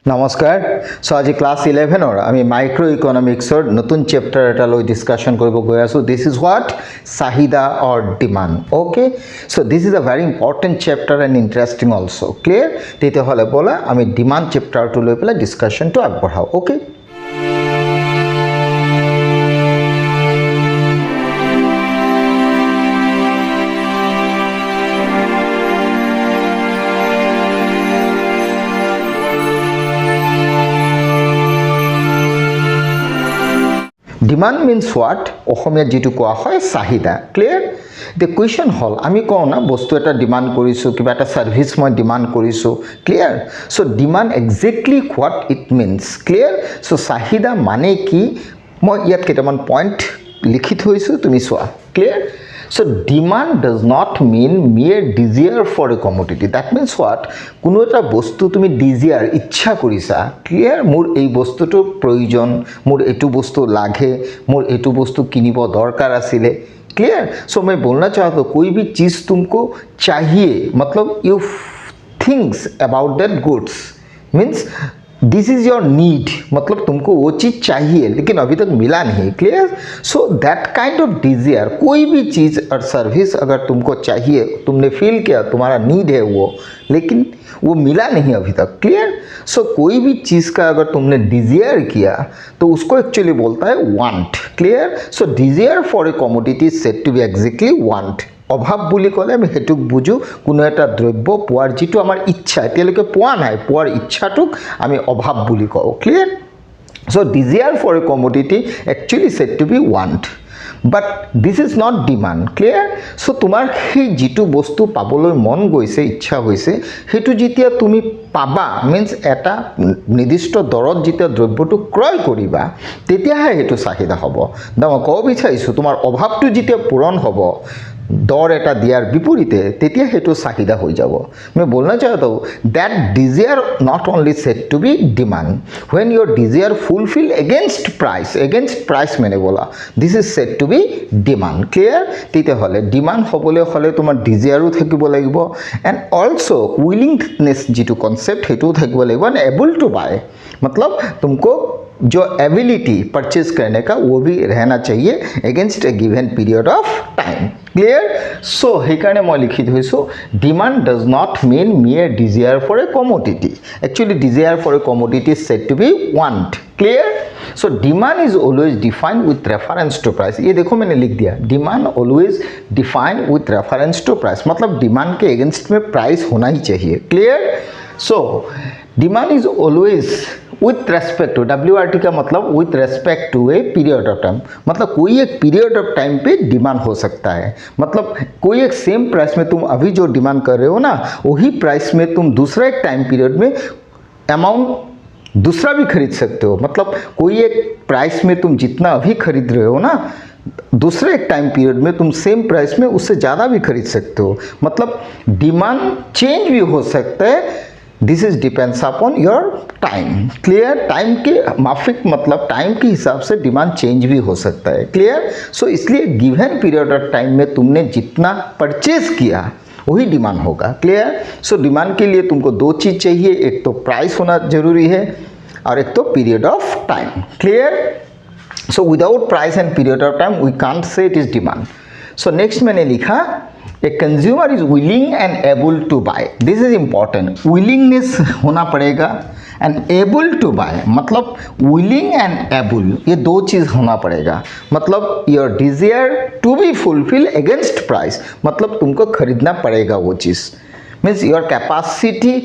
নমস্কাৰ সো আজি ক্লাস 11 আমি মাইক্ৰো ইকনমিক্সৰ নতুন চেপ্টাৰ এটা লৈ ডিসকাশন কৰিব গৈ আছো দিস ইজ হোৱাট চাহিদা or demand okay so this is a very important chapter and interesting also clear তেতিয়াহ'লে বলা আমি ডিমান্ড চেপ্টাৰটো লৈ পেলাই ডিসকাশনটো আগবঢ়াও ওকে Demand means what? অসমীয়াত যেটো কোৱা হয় চাহিদা ক্লিয়াৰ the question হল আমি কওঁ না বস্তু এটা ডিমান্ড কৰিছো কিবা এটা সার্ভিস মই ডিমান্ড কৰিছো clear so demand exactly what it means clear so চাহিদা মানে কি মই ইয়াত কেইটামান পইণ্ট লিখি থৈছো তুমি চোৱা clear So demand does not mean mere desire for a commodity. That means what? কোনো এটা বস্তু তুমি desire ইচ্ছা কৰিছা ক্লিয়াৰ মোৰ এই বস্তুটো প্ৰয়োজন মোৰ এটো বস্তু লাগে মোৰ এটো বস্তু কিনিব দৰকাৰ আছিল क्लियर सो मैं बोलना चाहता हूँ कोई भी चीज़ तुमको चाहिए मतलब you thinks about that goods means this is your need मतलब तुमको वो चीज़ चाहिए लेकिन अभी तक मिला नहीं clear so that kind of desire कोई भी चीज़ और सर्विस अगर तुमको चाहिए तुमने फील किया तुम्हारा नीड है वो लेकिन वो मिला नहीं अभी तक क्लियर सो कोई भी चीज़ का अगर तुमने डिज़ायर किया तो उसको एक्चुअली बोलता है want clear so desire for a commodity is said to be exactly want অভাৱ বুলি ক'লে আমি হেতুক বুজো কোনো এটা দ্ৰব্য পোৱাৰ যেটো আমাৰ ইচ্ছা এতিয়ালৈকে পোৱা নাই পোৱাৰ ইচ্ছাটোক আমি অভাৱ বুলি কওঁ clear so desire for a commodity actually said to be want but this is not demand clear so তোমাৰ সেই যেটো বস্তু পাবলৈ মন গৈছে ইচ্ছা হৈছে হেতু যেতিয়া তুমি পাবা মিন্স এটা নিৰ্দিষ্ট দৰত যেতিয়া দ্ৰব্যটো ক্ৰয় কৰিবা তেতিয়াহে হেতু চাহিদা হ'ব মই ক'ব বিচাৰিছো তোমাৰ অভাৱটো যেতিয়া পূৰণ হ'ব दर एटा दियार विपरीते तेतिया हेतु चाहिदा हो जाबो मैं बोलना चाहता हूँ that desire not only said to be demand when your desire fulfil against price मैंने बोला this is said to be demand clear तेतिया हले डिमांड हबले हले तुमार डिजायरो থাকিব লাগিব एंड ऑल्सो विलिंगनेस जिटु कॉन्सेप्ट हेतु থাকিব লাগিব एंड एबल टू बाय मतलब तुमको जो एबिलिटी परचेज करने का वो भी रहना चाहिए against a given period of time clear so हेकारणे मैं लिखि थैसो demand does not mean mere desire for a commodity actually desire for a commodity is said to be want clear so demand is always defined with reference to price ये देखो मैंने लिख दिया demand always defined with reference to price मतलब demand के against में price होना ही चाहिए clear so demand is always with respect to WRT का मतलब with respect to a period of time मतलब कोई एक पीरियड ऑफ टाइम पे डिमांड हो सकता है मतलब कोई एक सेम प्राइस में तुम अभी जो डिमांड कर रहे हो ना वही प्राइस में तुम दूसरा एक टाइम पीरियड में अमाउंट दूसरा भी खरीद सकते हो मतलब कोई एक प्राइस में तुम जितना अभी खरीद रहे हो ना दूसरे एक टाइम पीरियड में तुम सेम प्राइस में उससे ज़्यादा भी खरीद सकते हो मतलब डिमांड चेंज भी हो सकता है this is depends upon your time clear time के माफिक मतलब टाइम के हिसाब से डिमांड चेंज भी हो सकता है क्लियर सो इसलिए गिवन पीरियड ऑफ टाइम में तुमने जितना परचेज किया वही डिमांड होगा क्लियर सो डिमांड के लिए तुमको दो चीज़ चाहिए एक तो प्राइस होना जरूरी है और एक तो period of time clear so without price and period of time we can't say it is demand so next मैंने लिखा a consumer is willing and able to buy this is important willingness होना पड़ेगा and able to buy मतलब willing and able ये दो चीज़ होना पड़ेगा मतलब your desire to be fulfil against price मतलब तुमको खरीदना पड़ेगा वो चीज़ मीन्स योर कैपेसिटी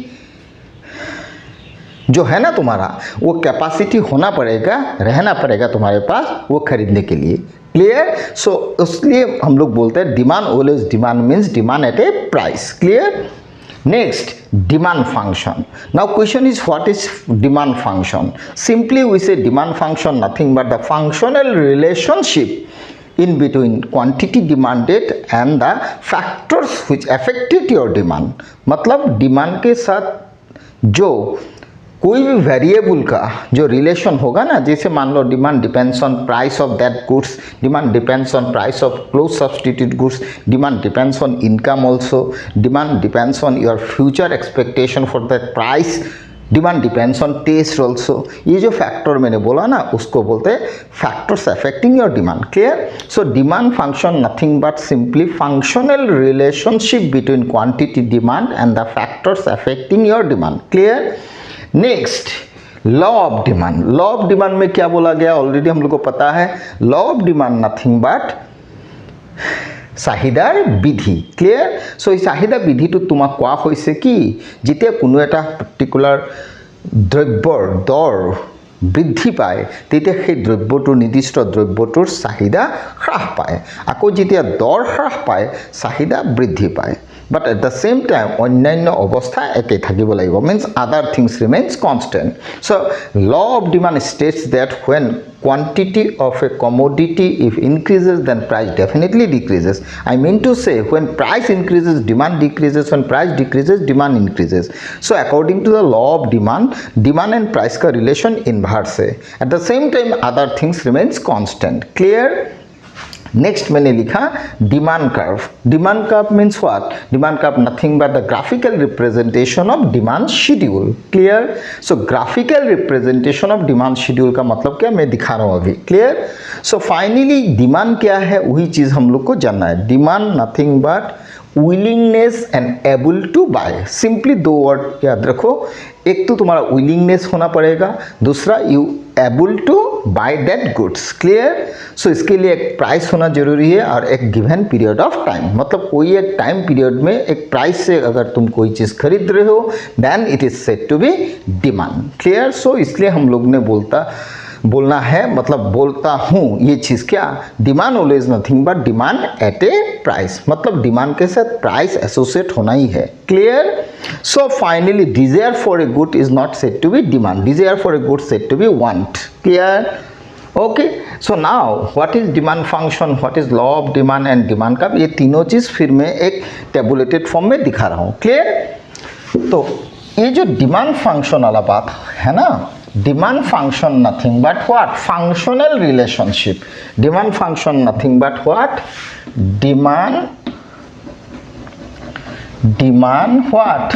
जो है ना तुम्हारा वो कैपेसिटी होना पड़ेगा रहना पड़ेगा तुम्हारे पास वो खरीदने के लिए क्लियर सो इसलिए हम लोग बोलते हैं demand always demand means demand at a price clear next demand function now question is what is demand function simply we say demand function nothing but the functional relationship in between quantity demanded and the factors which affected your demand मतलब demand के साथ जो कोई भी variable का जो relation होगा ना जैसे मान लो demand depends on price of that goods demand depends on price of close substitute goods demand depends on income also demand depends on your future expectation for that price demand depends on taste also. ये जो factor मैंने बोला ना उसको बोलते हैं factors affecting your demand. Clear? So demand function nothing but simply functional relationship between quantity demand and the factors affecting your demand. Clear? Next, law of demand. Law of demand में क्या बोला गया ऑलरेडी हम लोग को पता है। Law of demand nothing but চাহিদাৰ বিধি। ক্লিয়াৰ? সো এই চাহিদা বিধিটো তোমাক কোৱা হৈছে কি যেতিয়া কোনো এটা পাৰ্টিকুলাৰ দ্ৰব্যৰ দৰ বৃদ্ধি পায় তেতিয়া সেই দ্ৰব্যটোৰ নিৰ্দিষ্ট দ্ৰব্যটোৰ চাহিদা হ্ৰাস পায়, আকৌ যেতিয়া দৰ হ্ৰাস পায় চাহিদা বৃদ্ধি পায়। But at the same time অন্যান্য অৱস্থা একে থাকিব লাগিব, means other things remains constant. So law of demand states that when quantity of a commodity if increases then price definitely decreases. I mean to say when price increases demand decreases, when price decreases demand increases. So according to the law of demand, demand and price का relation inverse है. At the same time other things remains constant. Clear? Next मैंने लिखा demand curve. Demand curve means what? Demand curve nothing but the graphical representation of demand schedule. Clear? So graphical representation of demand schedule का मतलब क्या मैं दिखा रहा हूँ अभी। क्लियर? सो फाइनली डिमांड क्या है वही चीज़ हम लोग को जानना है। Demand nothing but willingness and able to buy. Simply दो वर्ड याद रखो, एक तो तुम्हारा विलिंगनेस होना पड़ेगा, दूसरा you able to buy that goods. Clear? So इसके लिए एक प्राइस होना जरूरी है और एक गिवन पीरियड ऑफ टाइम, मतलब कोई एक टाइम पीरियड में एक प्राइस से अगर तुम कोई चीज़ खरीद रहे हो then it is said to be demand. Clear? So इसलिए हम लोग ने बोलना है, मतलब बोलता हूँ ये चीज़ क्या, demand always nothing but demand at a price, मतलब डिमांड के साथ प्राइस एसोसिएट होना ही है। Clear? So finally desire for a good is not said to be demand, desire for a good said to be want. Clear? Okay, so now what is demand function, what is law of demand and demand curve, ये तीनों चीज़ फिर मैं एक tabulated form में दिखा रहा हूँ। Clear? तो ये जो डिमांड फंक्शन वाला बात है ना, demand function nothing but what? Functional relationship. Demand function nothing but what? Demand what?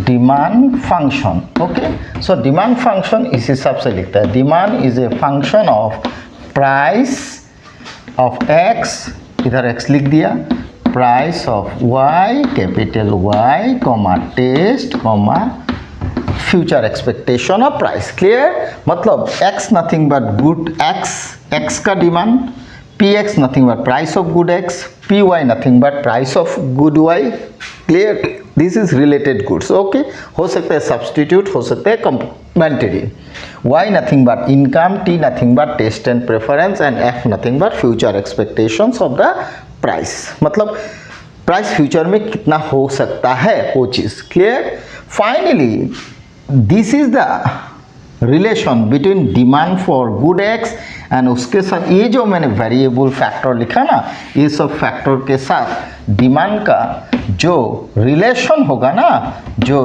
Demand function. Okay, so demand function इस हिसाब से लिखता है, demand is a function of price of X, इधर एक्स लिख दिया, price of Y capital Y comma taste comma future expectation of price. Clear? मतलब x nothing but good x का demand, px nothing but price of good x, py nothing but price of good y। Clear? This is related goods. Okay, हो सकता है substitute, हो सकता है complementary. y nothing but income, t nothing but taste and preference and f nothing but future expectations of the price, मतलब price future में कितना हो सकता है वो चीज़। Clear? Finally this is the relation between demand for good X and उसके साथ ये जो मैंने वेरिएबल फैक्टर लिखा ना, ये सब फैक्टर के साथ डिमांड का जो रिलेशन होगा ना, जो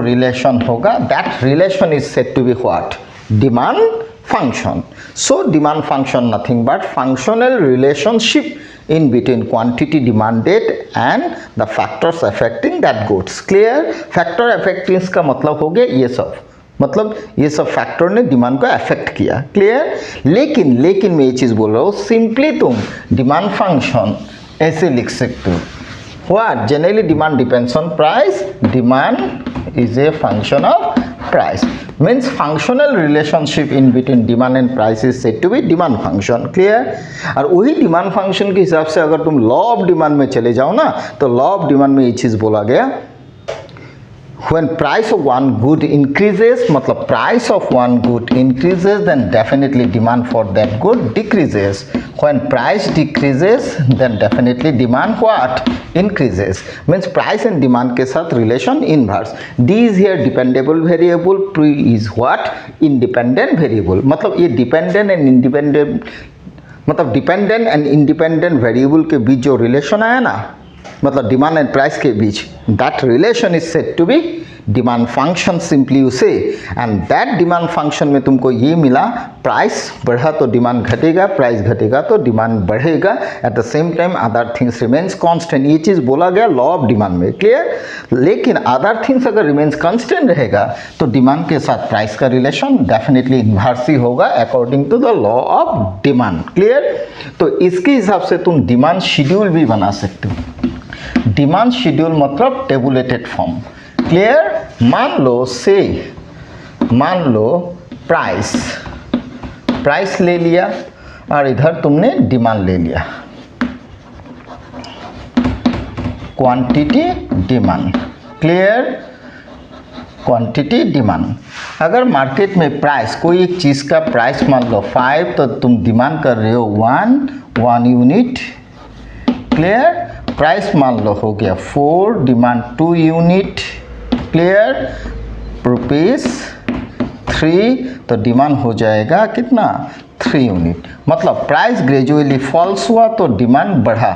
रिलेशन होगा that relation is said to be what? Demand function. So demand function nothing but functional relationship in between quantity demanded and the factors affecting that goods. Clear? factor affecting का मतलब हो गया ये सब, मतलब ये सब फैक्टर ने डिमांड को अफेक्ट किया। क्लियर? लेकिन मैं ये चीज़ बोल रहा हूँ, सिंपली तुम डिमांड फंक्शन ऐसे लिख सकते हो, what? Generally demand depends on price, demand is a function of price, means functional relationship in between demand and price is said to be demand function. Clear? और वही डिमांड फंक्शन के हिसाब से अगर तुम लॉ ऑफ डिमांड में चले जाओ ना, तो लॉ ऑफ डिमांड में ये चीज़ बोला गया, when price of one good increases, मतलब price of one good increases then definitely demand for that good decreases. When price decreases then definitely demand what? Increases. Means price and demand के साथ relation inverse. D is here dependable variable, P is what? Independent variable. मतलब ये dependent and independent, मतलब dependent and independent variable के बीच जो relation आया ना, मतलब डिमांड एंड प्राइस के बीच, that relation is said to be demand function simply उसे। एंड दैट डिमांड फंक्शन में तुमको ये मिला, प्राइस बढ़ा तो डिमांड घटेगा, प्राइस घटेगा तो डिमांड बढ़ेगा, at the same time other things remains constant. ये चीज़ बोला गया लॉ ऑफ डिमांड में, क्लियर। लेकिन अदर थिंग्स अगर रिमेन्स कांस्टेंट रहेगा तो डिमांड के साथ प्राइस का रिलेशन डेफिनेटली इन्वर्स ही होगा according to the law of demand, clear. तो इसके हिसाब से तुम डिमांड शेड्यूल भी बना सकते हो। डिमांड शेड्यूल मतलब टेबुलेटेड फॉर्म, क्लियर। मान लो प्राइस ले लिया और इधर तुमने डिमांड ले लिया, quantity demand, clear. Quantity demand, अगर मार्केट में प्राइस, कोई एक चीज़ का प्राइस मान लो 5 तो तुम डिमांड कर रहे हो 1 यूनिट, क्लियर। प्राइस मान लो हो गया 4, डिमांड 2 यूनिट, क्लियर। रुपीस 3 तो डिमांड हो जाएगा कितना, 3 यूनिट। मतलब प्राइस ग्रेजुअली फॉल्स हुआ तो डिमांड बढ़ा,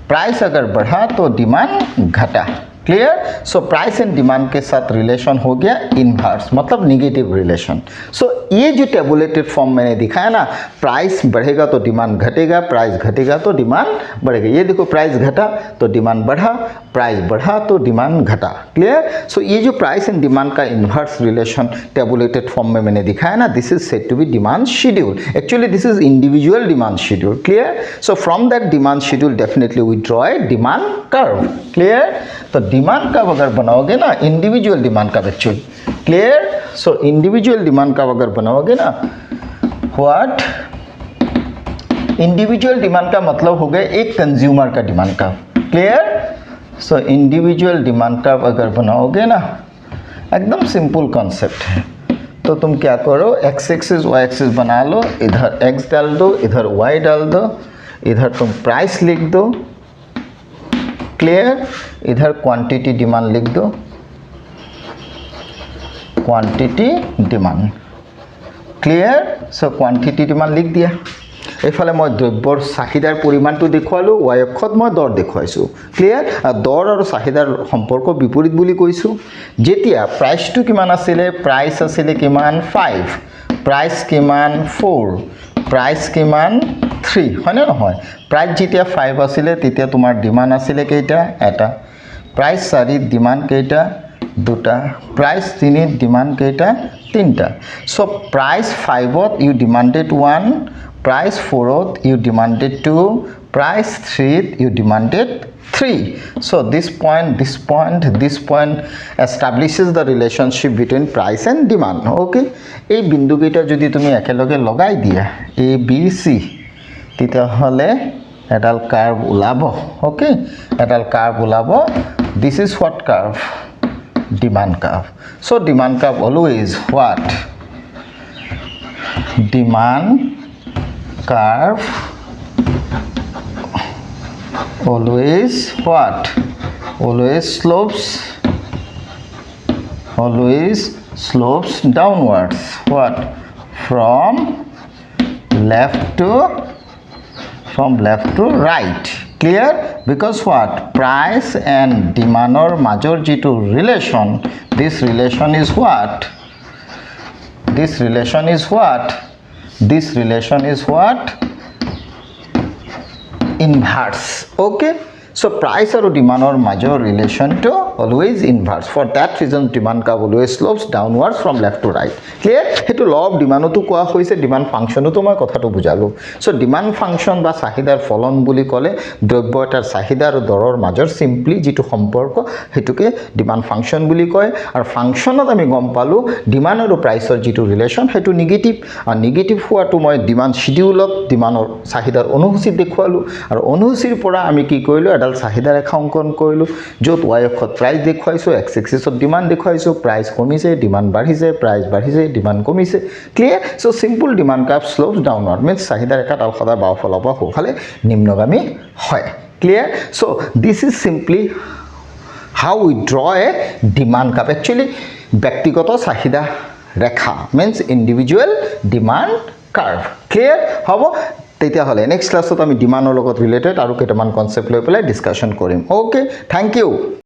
प्राइस अगर बढ़ा तो डिमांड घटा, clear. So price and demand के साथ रिलेशन हो गया इनवर्स, मतलब निगेटिव रिलेशन। सो ये जो टेबुलेटेड फॉर्म मैंने दिखाया ना, प्राइस बढ़ेगा तो डिमांड घटेगा, प्राइस घटेगा तो डिमांड बढ़ेगा। ये देखो प्राइस घटा तो डिमांड बढ़ा, प्राइस बढ़ा तो डिमांड घटा, क्लियर। सो ये जो प्राइस एंड डिमांड का इनवर्स रिलेशन टेबुलेटेड फॉर्म में मैंने दिखाया ना, this is said to be demand schedule. Actually this is individual demand schedule, clear. So from that demand schedule definitely we draw a demand curve, clear. तो demand curve अगर बनाओगे ना, individual demand curve actually, clear. So individual demand curve अगर बनाओगे ना, what, individual demand का मतलब हो गया एक कंज्यूमर का demand curve, clear. So individual demand curve अगर बनाओगे ना, एकदम सिंपल कॉन्सेप्ट है। तो तुम क्या करो, एक्स एक्सिस वाई एक्सिस बना लो, इधर एक्स डाल दो, इधर वाई डाल दो, इधर तुम प्राइस लिख दो, क्लियर। इधर क्वांटिटी डिमांड लिख दो, quantity demand, clear. So quantity demand लिख दिया। এইফালে মই দ্ৰব্যৰ চাহিদাৰ পৰিমাণটো দেখুৱালোঁ, y অক্ষত মই দৰ দেখুৱাইছোঁ, ক্লিয়াৰ। দৰ আৰু চাহিদাৰ সম্পৰ্ক বিপৰীত বুলি কৈছোঁ। যেতিয়া প্ৰাইচটো কিমান আছিলে, প্ৰাইচ আছিলে কিমান 5, প্ৰাইচ কিমান 4, প্ৰাইচ কিমান 3, হয়নে নহয়। প্ৰাইচ যেতিয়া 5 আছিলে তেতিয়া তোমাৰ ডিমাণ্ড আছিলে কেইটা, এটা। প্ৰাইচ 4 ডিমাণ্ড কেইটা, দুটা। প্ৰাইচ 3 ডিমাণ্ড কেইটা, তিনিটা। চ' price 5ত you demanded 1, price 4th you demanded 2, price 3th you demanded 3. So this point establishes the relationship between price and demand, okay। এই বিন্দু কেইটা যদি তুমি একেলগে লগাই দিয়া a b c তেতিয়া হলে এডাল কার্ভ ওলাব, okay। এডাল কার্ভ ওলাব, this is what curve, demand curve। So demand curve always what, demand curve always what, always slopes downwards, what, from left to right, clear। because what, price and demand or major jitu relation, this relation is what, this relation is what, inverse, okay। so price or demand or major relation to always inverse, for that reason demand curve always slopes downwards from left to right, clear। hetu law of demand to koa hoise, demand function to moi kotha to bujalo। so demand function ba sahidar folon buli kole drobyo etar sahida aru doror major simply jitu সম্পর্ক হেতুকে demand function বুলি কয়। আৰু ফাংশনত আমি গম পালো demand আৰু প্ৰাইসৰ যিটো relation হেতু নেগেটিভ, আৰু নেগেটিভ হোৱাটো মই ডিমান্ড শিডিউলত ডিমান্ডৰ চাহিদাৰ অনুসূচীত দেখুৱালো। আৰু অনুসূচীৰ পৰা আমি কি কৰিলো, এডাল চাহিদা ৰেখা অংকন কৰিলো, য'ত y অক্ষত প্ৰাইস দেখুৱাইছো, x এক্সিছত ডিমান্ড দেখুৱাইছো, প্ৰাইস কমিছে, ডিমান্ড বাঢ়িছে, প্ৰাইস বাঢ়িছে, ডিমান্ড কমিছে, clear. So simple demand curve slopes downward, means চাহিদা ৰেখাত সদায় বাওঁফালৰ পৰা সোঁফালে নিম্নগামী হয়, clear. So this is simply how we draw a demand curve, actually ব্যক্তিগত চাহিদা ৰেখা means individual demand curve, clear হ'ব। তেতিয়াহ'লে নেক্সট ক্লাছত আমি ডিমাণ্ডৰ লগত ৰিলেটেড আৰু কেইটামান কনচেপ্ট লৈ পেলাই ডিছকাশ্যন কৰিম। Okay, thank you.